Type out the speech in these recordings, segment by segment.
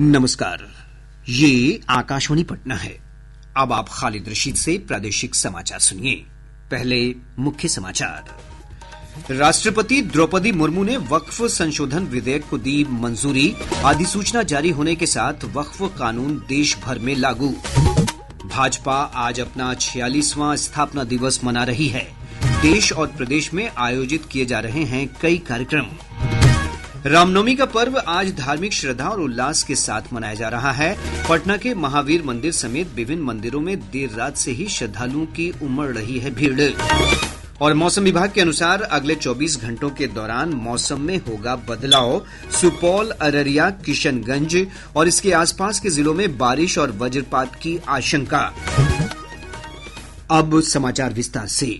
नमस्कार, ये आकाशवाणी पटना है। अब आप खालिद रशीद से प्रादेशिक समाचार सुनिए। पहले मुख्य समाचार। राष्ट्रपति द्रौपदी मुर्मू ने वक्फ संशोधन विधेयक को दी मंजूरी। अधिसूचना जारी होने के साथ वक्फ कानून देश भर में लागू। भाजपा आज अपना 46वां स्थापना दिवस मना रही है। देश और प्रदेश में आयोजित किए जा रहे हैं कई कार्यक्रम। रामनवमी का पर्व आज धार्मिक श्रद्धा और उल्लास के साथ मनाया जा रहा है। पटना के महावीर मंदिर समेत विभिन्न मंदिरों में देर रात से ही श्रद्धालुओं की उमड़ रही है भीड़। और मौसम विभाग के अनुसार अगले 24 घंटों के दौरान मौसम में होगा बदलाव। सुपौल, अररिया, किशनगंज और इसके आसपास के जिलों में बारिश और वज्रपात की आशंका। अब समाचार विस्तार से।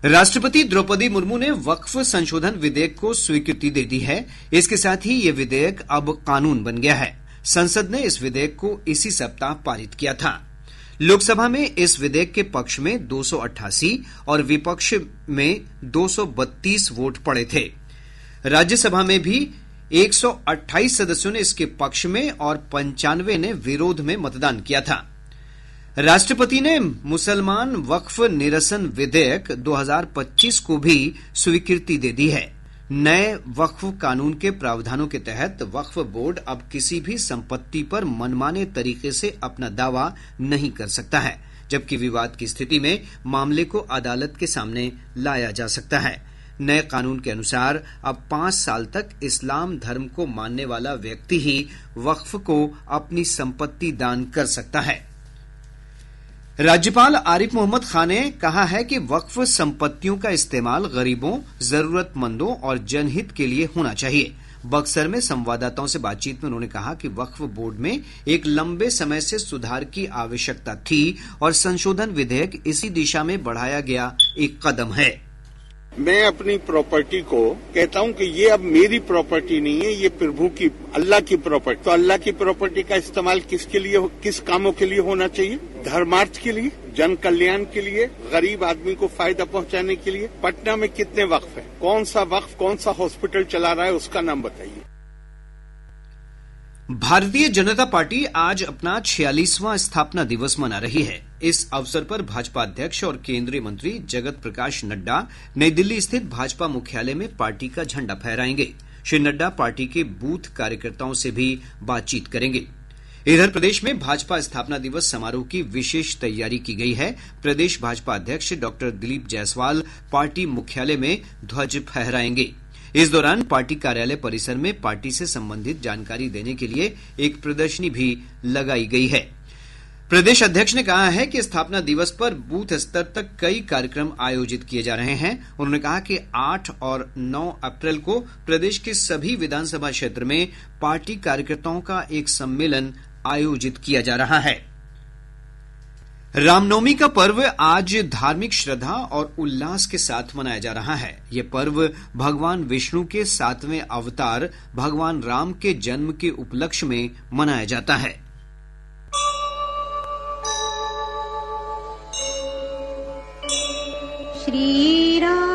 राष्ट्रपति द्रौपदी मुर्मू ने वक्फ संशोधन विधेयक को स्वीकृति दे दी है। इसके साथ ही ये विधेयक अब कानून बन गया है। संसद ने इस विधेयक को इसी सप्ताह पारित किया था। लोकसभा में इस विधेयक के पक्ष में 288 और विपक्ष में 232 वोट पड़े थे। राज्यसभा में भी 128 सदस्यों ने इसके पक्ष में और 95 ने विरोध में मतदान किया था। राष्ट्रपति ने मुसलमान वक्फ निरसन विधेयक 2025 को भी स्वीकृति दे दी है। नए वक्फ कानून के प्रावधानों के तहत वक्फ बोर्ड अब किसी भी संपत्ति पर मनमाने तरीके से अपना दावा नहीं कर सकता है, जबकि विवाद की स्थिति में मामले को अदालत के सामने लाया जा सकता है। नए कानून के अनुसार अब 5 साल तक इस्लाम धर्म को मानने वाला व्यक्ति ही वक्फ को अपनी संपत्ति दान कर सकता है। राज्यपाल आरिफ मोहम्मद खान ने कहा है कि वक्फ संपत्तियों का इस्तेमाल गरीबों, जरूरतमंदों और जनहित के लिए होना चाहिए। बक्सर में संवाददाताओं से बातचीत में उन्होंने कहा कि वक्फ बोर्ड में एक लंबे समय से सुधार की आवश्यकता थी और संशोधन विधेयक इसी दिशा में बढ़ाया गया एक कदम है। मैं अपनी प्रॉपर्टी को कहता हूं कि ये अब मेरी प्रॉपर्टी नहीं है, ये प्रभु की, अल्लाह की प्रॉपर्टी। तो अल्लाह की प्रॉपर्टी का इस्तेमाल किसके लिए, किस कामों के लिए होना चाहिए? धर्मार्थ के लिए, जन कल्याण के लिए, गरीब आदमी को फायदा पहुंचाने के लिए। पटना में कितने वक्फ है? कौन सा वक्फ कौन सा हॉस्पिटल चला रहा है, उसका नाम बताइए। भारतीय जनता पार्टी आज अपना 46वां स्थापना दिवस मना रही है। इस अवसर पर भाजपा अध्यक्ष और केंद्रीय मंत्री जगत प्रकाश नड्डा नई दिल्ली स्थित भाजपा मुख्यालय में पार्टी का झंडा फहराएंगे। श्री नड्डा पार्टी के बूथ कार्यकर्ताओं से भी बातचीत करेंगे। इधर प्रदेश में भाजपा स्थापना दिवस समारोह की विशेष तैयारी की गई है। प्रदेश भाजपा अध्यक्ष डॉक्टर दिलीप जायसवाल पार्टी मुख्यालय में ध्वज फहराएंगे। इस दौरान पार्टी कार्यालय परिसर में पार्टी से संबंधित जानकारी देने के लिए एक प्रदर्शनी भी लगाई गई है। प्रदेश अध्यक्ष ने कहा है कि स्थापना दिवस पर बूथ स्तर तक कई कार्यक्रम आयोजित किए जा रहे हैं। उन्होंने कहा कि 8 और 9 अप्रैल को प्रदेश के सभी विधानसभा क्षेत्र में पार्टी कार्यकर्ताओं का एक सम्मेलन आयोजित किया जा रहा है। रामनवमी का पर्व आज धार्मिक श्रद्धा और उल्लास के साथ मनाया जा रहा है। यह पर्व भगवान विष्णु के 7वें अवतार भगवान राम के जन्म के उपलक्ष्य में मनाया जाता है। श्री राम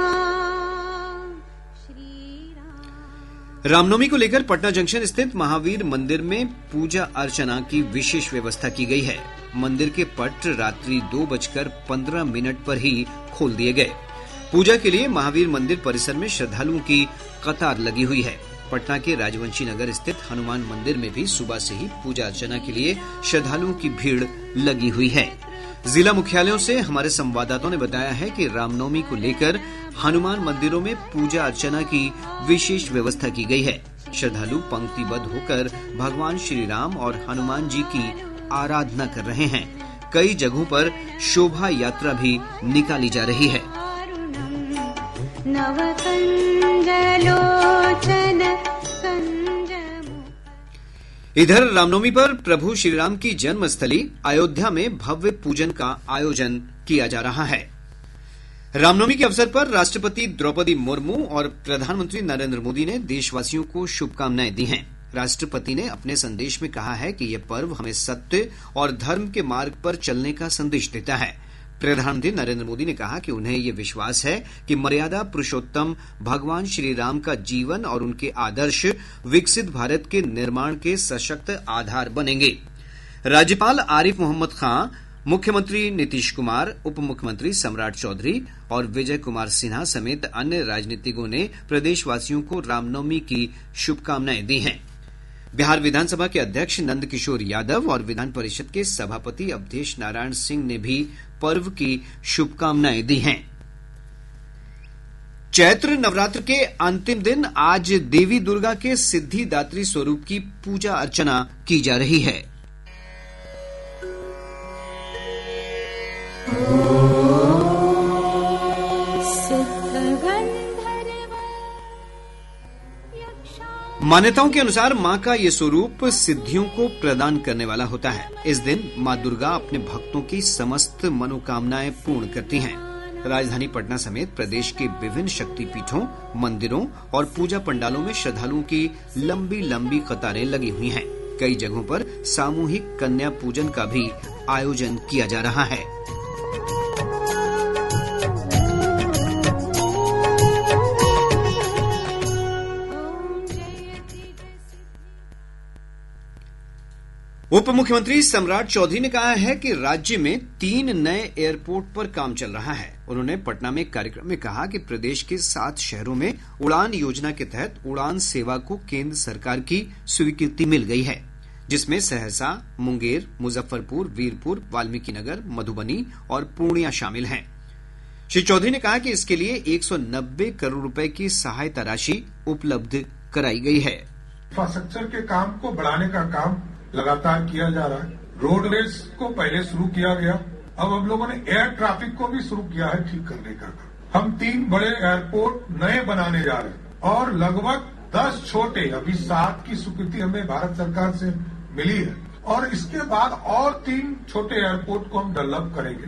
रामनवमी को लेकर पटना जंक्शन स्थित महावीर मंदिर में पूजा अर्चना की विशेष व्यवस्था की गई है। मंदिर के पट रात्रि 2:15 पर ही खोल दिए गए। पूजा के लिए महावीर मंदिर परिसर में श्रद्धालुओं की कतार लगी हुई है। पटना के राजवंशी नगर स्थित हनुमान मंदिर में भी सुबह से ही पूजा अर्चना के लिए श्रद्धालुओं की भीड़ लगी हुई है। जिला मुख्यालयों से हमारे संवाददाताओं ने बताया है कि रामनवमी को लेकर हनुमान मंदिरों में पूजा अर्चना की विशेष व्यवस्था की गई है। श्रद्धालु पंक्तिबद्ध होकर भगवान श्री राम और हनुमान जी की आराधना कर रहे हैं। कई जगहों पर शोभा यात्रा भी निकाली जा रही है। इधर रामनवमी पर प्रभु श्रीराम की जन्मस्थली अयोध्या में भव्य पूजन का आयोजन किया जा रहा है। रामनवमी के अवसर पर राष्ट्रपति द्रौपदी मुर्मू और प्रधानमंत्री नरेंद्र मोदी ने देशवासियों को शुभकामनाएं दी हैं। राष्ट्रपति ने अपने संदेश में कहा है कि यह पर्व हमें सत्य और धर्म के मार्ग पर चलने का संदेश देता है। प्रधानमंत्री नरेंद्र मोदी ने कहा कि उन्हें ये विश्वास है कि मर्यादा पुरुषोत्तम भगवान श्री राम का जीवन और उनके आदर्श विकसित भारत के निर्माण के सशक्त आधार बनेंगे। राज्यपाल आरिफ मोहम्मद खां, मुख्यमंत्री नीतीश कुमार, उप मुख्यमंत्री सम्राट चौधरी और विजय कुमार सिन्हा समेत अन्य राजनीतिज्ञों ने प्रदेशवासियों को रामनवमी की शुभकामनाएं दी हैं। बिहार विधानसभा के अध्यक्ष नंदकिशोर यादव और विधान परिषद के सभापति अवधेश नारायण सिंह ने भी पर्व की शुभकामनाएं दी हैं। चैत्र नवरात्र के अंतिम दिन आज देवी दुर्गा के सिद्धिदात्री स्वरूप की पूजा अर्चना की जा रही है। मान्यताओं के अनुसार मां का ये स्वरूप सिद्धियों को प्रदान करने वाला होता है। इस दिन मां दुर्गा अपने भक्तों की समस्त मनोकामनाएं पूर्ण करती हैं। राजधानी पटना समेत प्रदेश के विभिन्न शक्तिपीठों, मंदिरों और पूजा पंडालों में श्रद्धालुओं की लंबी लंबी कतारें लगी हुई हैं। कई जगहों पर सामूहिक कन्या पूजन का भी आयोजन किया जा रहा है। उप मुख्यमंत्री सम्राट चौधरी ने कहा है कि राज्य में 3 नए एयरपोर्ट पर काम चल रहा है। उन्होंने पटना में कार्यक्रम में कहा कि प्रदेश के 7 शहरों में उड़ान योजना के तहत उड़ान सेवा को केंद्र सरकार की स्वीकृति मिल गई है, जिसमें सहरसा, मुंगेर, मुजफ्फरपुर, वीरपुर, वाल्मीकिनगर, मधुबनी और पूर्णिया शामिल हैं। श्री चौधरी ने कहा कि इसके लिए 190 करोड़ रुपए की सहायता राशि उपलब्ध कराई गई है। इंफ्रास्ट्रक्चर के काम को बढ़ाने का काम लगातार किया जा रहा है। रोडवेज को पहले शुरू किया गया, अब हम लोगों ने एयर ट्रैफिक को भी शुरू किया है ठीक करने का काम। हम 3 बड़े एयरपोर्ट नए बनाने जा रहे हैं और लगभग 10 छोटे, अभी 7 की स्वीकृति हमें भारत सरकार से मिली है और इसके बाद और 3 छोटे एयरपोर्ट को हम डेवलप करेंगे।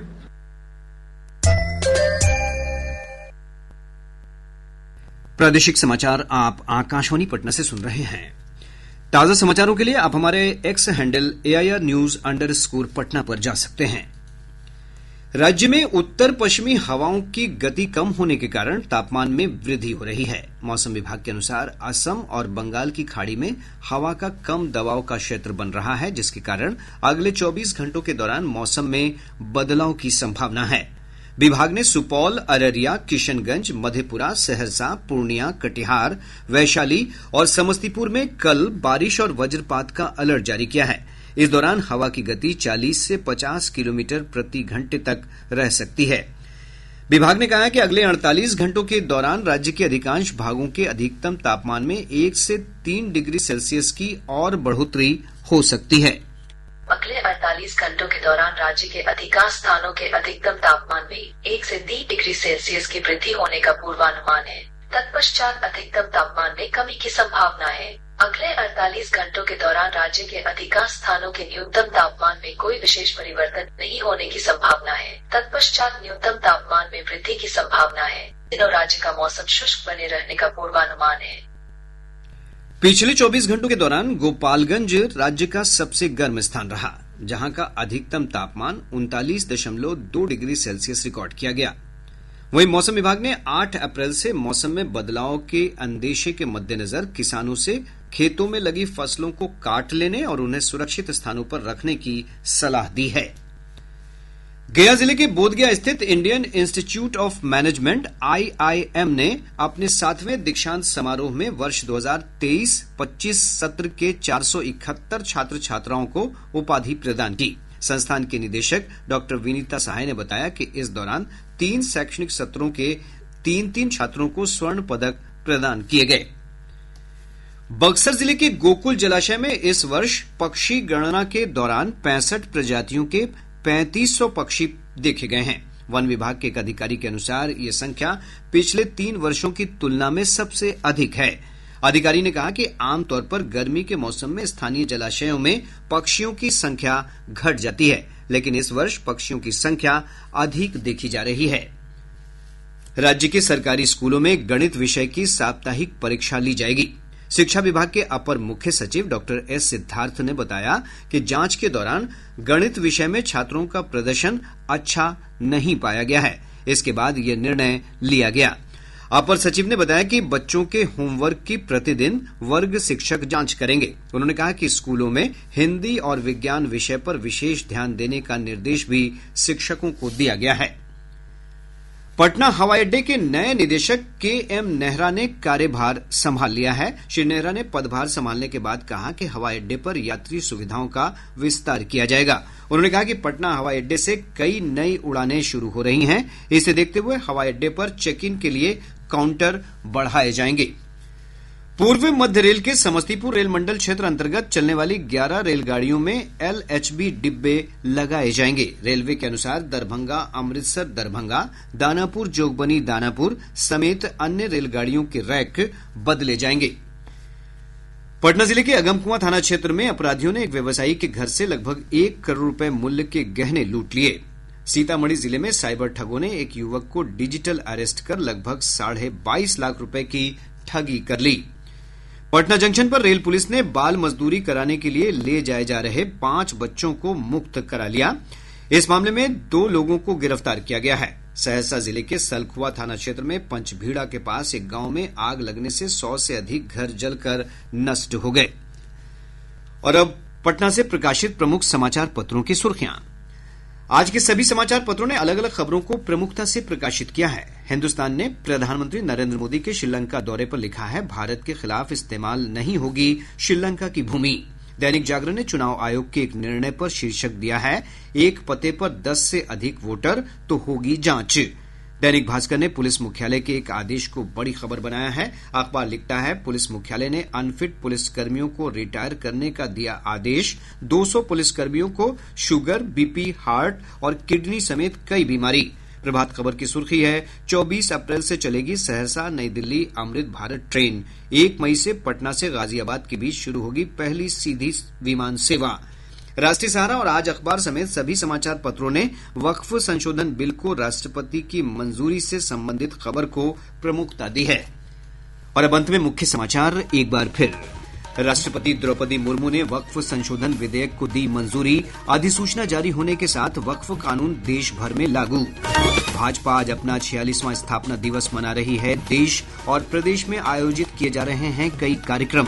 प्रादेशिक समाचार आप आकाशवाणी पटना से सुन रहे हैं। ताजा समाचारों के लिए आप हमारे एक्स हैंडल AIR_News_ पटना पर जा सकते हैं। राज्य में उत्तर पश्चिमी हवाओं की गति कम होने के कारण तापमान में वृद्धि हो रही है। मौसम विभाग के अनुसार असम और बंगाल की खाड़ी में हवा का कम दबाव का क्षेत्र बन रहा है, जिसके कारण अगले 24 घंटों के दौरान मौसम में बदलाव की संभावना है। विभाग ने सुपौल, अररिया, किशनगंज, मधेपुरा, सहरसा, पूर्णिया, कटिहार, वैशाली और समस्तीपुर में कल बारिश और वज्रपात का अलर्ट जारी किया है। इस दौरान हवा की गति 40 से 50 किलोमीटर प्रति घंटे तक रह सकती है। विभाग ने कहा है कि अगले 48 घंटों के दौरान राज्य के अधिकांश भागों के अधिकतम तापमान में 1 से 3 डिग्री सेल्सियस की और बढ़ोतरी हो सकती है। अगले 48 घंटों के दौरान राज्य के अधिकांश स्थानों के अधिकतम तापमान में 1 से 3 डिग्री सेल्सियस की वृद्धि होने का पूर्वानुमान है। तत्पश्चात अधिकतम तापमान में कमी की संभावना है। अगले 48 घंटों के दौरान राज्य के अधिकांश स्थानों के न्यूनतम तापमान में कोई विशेष परिवर्तन नहीं होने की संभावना है। तत्पश्चात न्यूनतम तापमान में वृद्धि की संभावना है। दिनों राज्य का मौसम शुष्क बने रहने का पूर्वानुमान है। पिछले 24 घंटों के दौरान गोपालगंज राज्य का सबसे गर्म स्थान रहा, जहां का अधिकतम तापमान 39.2 डिग्री सेल्सियस रिकॉर्ड किया गया। वहीं मौसम विभाग ने 8 अप्रैल से मौसम में बदलाव के अंदेशे के मद्देनजर किसानों से खेतों में लगी फसलों को काट लेने और उन्हें सुरक्षित स्थानों पर रखने की सलाह दी है। गया जिले के बोधगया स्थित Indian institute of management IIM ने अपने 7वें दीक्षांत समारोह में वर्ष 2023-25 सत्र के 471 छात्र छात्राओं को उपाधि प्रदान की। संस्थान के निदेशक डॉक्टर विनीता सहाय ने बताया कि इस दौरान 3 शैक्षणिक सत्रों के 3 छात्रों को स्वर्ण पदक प्रदान किए गए। बक्सर जिले के गोकुल जलाशय में इस वर्ष पक्षी गणना के दौरान 65 प्रजातियों के 3500 पक्षी देखे गए हैं। वन विभाग के एक अधिकारी के अनुसार ये संख्या पिछले 3 वर्षों की तुलना में सबसे अधिक है। अधिकारी ने कहा कि आमतौर पर गर्मी के मौसम में स्थानीय जलाशयों में पक्षियों की संख्या घट जाती है, लेकिन इस वर्ष पक्षियों की संख्या अधिक देखी जा रही है। राज्य के सरकारी स्कूलों में गणित विषय की साप्ताहिक परीक्षा ली जाएगी। शिक्षा विभाग के अपर मुख्य सचिव डॉक्टर एस सिद्धार्थ ने बताया कि जांच के दौरान गणित विषय में छात्रों का प्रदर्शन अच्छा नहीं पाया गया है। इसके बाद यह निर्णय लिया गया। अपर सचिव ने बताया कि बच्चों के होमवर्क की प्रतिदिन वर्ग शिक्षक जांच करेंगे। उन्होंने कहा कि स्कूलों में हिंदी और विज्ञान विषय पर विशेष ध्यान देने का निर्देश भी शिक्षकों को दिया गया है। पटना हवाई अड्डे के नए निदेशक के.एम. नेहरा ने कार्यभार संभाल लिया है। श्री नेहरा ने पदभार संभालने के बाद कहा कि हवाई अड्डे पर यात्री सुविधाओं का विस्तार किया जाएगा। उन्होंने कहा कि पटना हवाई अड्डे से कई नई उड़ानें शुरू हो रही हैं। इसे देखते हुए हवाई अड्डे पर चेक इन के लिए काउंटर बढ़ाए जाएंगे। पूर्व मध्य रेल के समस्तीपुर रेल मंडल क्षेत्र अंतर्गत चलने वाली 11 रेलगाड़ियों में LHB डिब्बे लगाए जाएंगे। रेलवे के अनुसार दरभंगा अमृतसर दरभंगा, दानापुर जोगबनी दानापुर समेत अन्य रेलगाड़ियों के रैक बदले जाएंगे। पटना जिले के अगमकुआं थाना क्षेत्र में अपराधियों ने एक व्यवसायी के घर से लगभग 1 करोड़ रुपए मूल्य के गहने लूट लिए। सीतामढ़ी जिले में साइबर ठगों ने एक युवक को डिजिटल अरेस्ट कर लगभग 22.5 लाख रुपए की ठगी कर ली। पटना जंक्शन पर रेल पुलिस ने बाल मजदूरी कराने के लिए ले जाए जा रहे 5 बच्चों को मुक्त करा लिया। इस मामले में 2 लोगों को गिरफ्तार किया गया है। सहरसा जिले के सलखुआ थाना क्षेत्र में पंचभीड़ा के पास एक गांव में आग लगने से 100 से अधिक घर जलकर नष्ट हो गए। और अब पटना से प्रकाशित प्रमुख समाचार पत्रों की सुर्खियां। आज के सभी समाचार पत्रों ने अलग अलग खबरों को प्रमुखता से प्रकाशित किया है। हिन्दुस्तान ने प्रधानमंत्री नरेंद्र मोदी के श्रीलंका दौरे पर लिखा है, भारत के खिलाफ इस्तेमाल नहीं होगी श्रीलंका की भूमि। दैनिक जागरण ने चुनाव आयोग के एक निर्णय पर शीर्षक दिया है, एक पते पर 10 से अधिक वोटर तो होगी जांच। दैनिक भास्कर ने पुलिस मुख्यालय के एक आदेश को बड़ी खबर बनाया है। अखबार लिखता है, पुलिस मुख्यालय ने अनफिट पुलिसकर्मियों को रिटायर करने का दिया आदेश। 200 पुलिसकर्मियों को शुगर, बीपी, हार्ट और किडनी समेत कई बीमारी। प्रभात खबर की सुर्खी है, 24 अप्रैल से चलेगी सहरसा नई दिल्ली अमृत भारत ट्रेन। 1 मई से पटना से गाजियाबाद के बीच शुरू होगी पहली सीधी विमान सेवा। राष्ट्रीय सहारा और आज अखबार समेत सभी समाचार पत्रों ने वक्फ संशोधन बिल को राष्ट्रपति की मंजूरी से संबंधित खबर को प्रमुखता दी है। और अब अंत में मुख्य समाचार एक बार फिर। राष्ट्रपति द्रौपदी मुर्मू ने वक्फ संशोधन विधेयक को दी मंजूरी। अधिसूचना जारी होने के साथ वक्फ कानून देश भर में लागू। भाजपा आज अपना 46वां स्थापना दिवस मना रही है। देश और प्रदेश में आयोजित किए जा रहे हैं कई कार्यक्रम।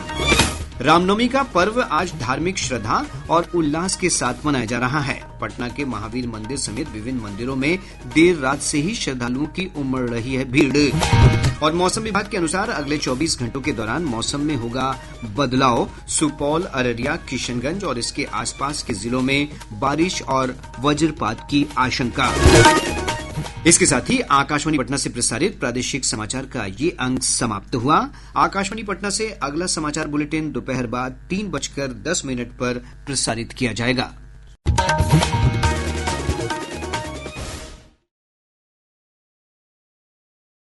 रामनवमी का पर्व आज धार्मिक श्रद्धा और उल्लास के साथ मनाया जा रहा है। पटना के महावीर मंदिर समेत विभिन्न मंदिरों में देर रात से ही श्रद्धालुओं की उमड़ रही है भीड़। और मौसम विभाग के अनुसार अगले 24 घंटों के दौरान मौसम में होगा बदलाव। सुपौल, अररिया, किशनगंज और इसके आसपास के जिलों में बारिश और वज्रपात की आशंका। इसके साथ ही आकाशवाणी पटना से प्रसारित प्रादेशिक समाचार का ये अंक समाप्त हुआ। आकाशवाणी पटना से अगला समाचार बुलेटिन दोपहर बाद 3:10 पर प्रसारित किया जाएगा।